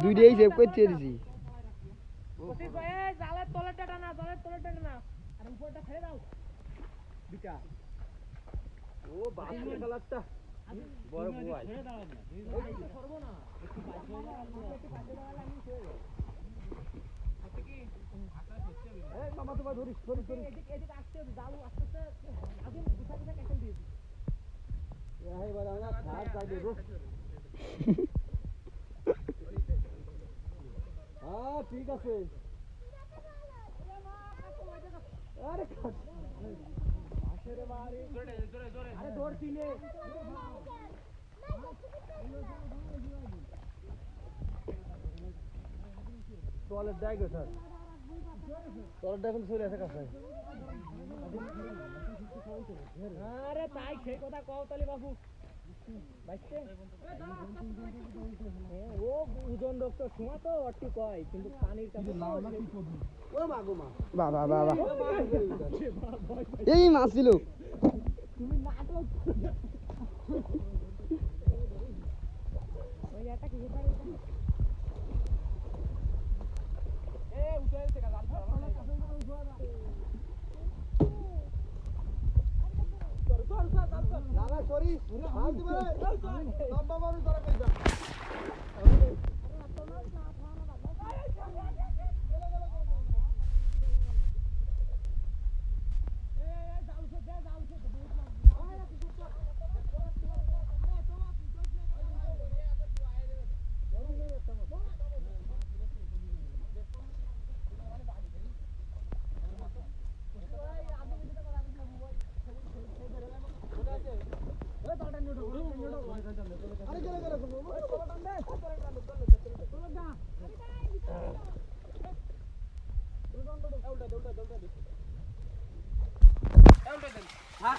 দুইটাই সেভ করতে দিছি প্রতীক ভাই এই জালের তলাটা টানা আর উপরটা ছেড়ে দাও দুটা ও বাসি কালারটা বড় বয় ছেড়ে দাও না এই করব না একটু পাশে দাও আমি ছেড়ে দাও আপনি কি আকাশ হচ্ছে এই মামা তোমার ধরিস এদিকে আসতে জালু আসতে আগুন গুছা ক্যান্সেল দিয়েছি এই বড় না ছাড় যাই দেব হ্যাঁ ঠিক আছে আরে পাশের বাড়ি জোরে আরে দৌড়ছি নে টয়লেট যাই গো স্যার টয়লেট এখন চলে আসে কাছে আরে তাই সেই কথা কও তালি বাবু বাইতে ও ওজন ডক্টর শোনা তো অটি কয় কিন্তু পানির কাছে ও মাগো মা বাবা বাবা এই মাছ ছিল তুমি নাটক ওই এটা কি হইতারে এ উঠে থেকে জাল দাদা সরি মাছ দিবে লম্বা মানুষ ধরে কইছা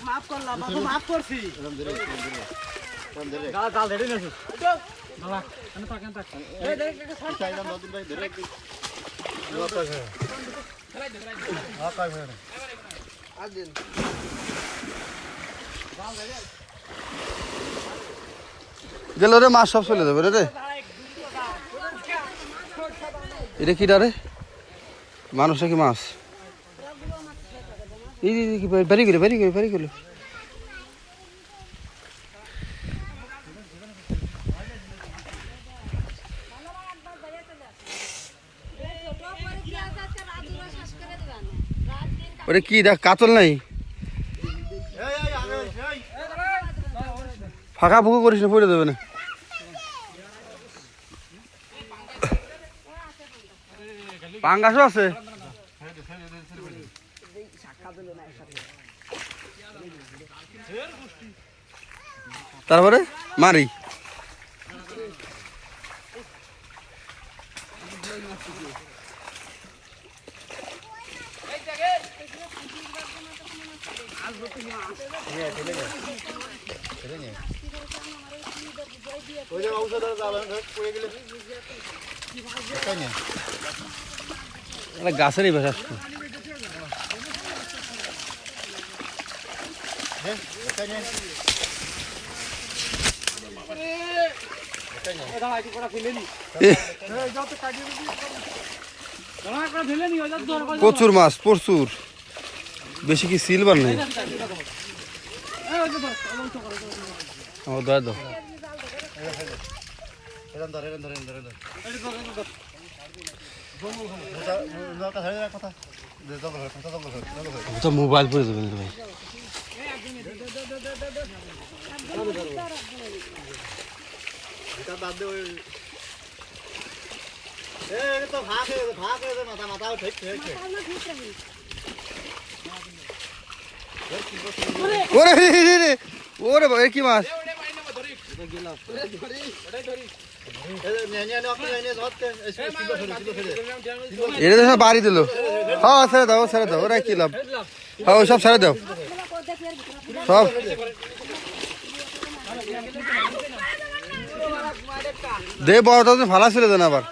মাফ করলাম বাবু মাফ করছি গাল গাল ধরে নিছিস বাবা কেন পাকেন তাক এই দেখ চাইলাম নদিন ভাই ধরে একটু হ্যাঁ কাই ভাই আজ দিন গেল রে মাছ সব চলে যাবে রে এটা কি রে মানুষ নাকি মাছ এই কি বাড়ি গেল ওরে কি দেখ কাতল নাই ফাঁকা ফুকু করিস না পড়ে দেবে না পাঙ্গাসও আছে তারপরে মারি গাছেরই ভাষা প্রচুর মাছ প্রচুর বেশি কি সিলভার নেই মোবাইল পরে দেবেন ভাই ওরে ওরে কি মাছ এটা সব বাড়ি দিল হ্যাঁ ছেড়ে দাও ওরা কি লাভ হ্যাঁ সব ছেড়ে দাও সব দে বড় ভালো ছিল দেন আবার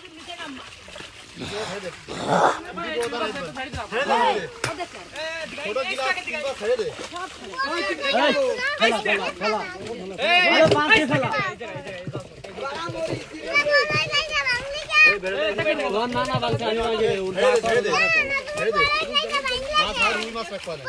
না না বালকা আমি আগে উল্টা ছেড়ে দে মাছ আর রুই মাছ রাখবা না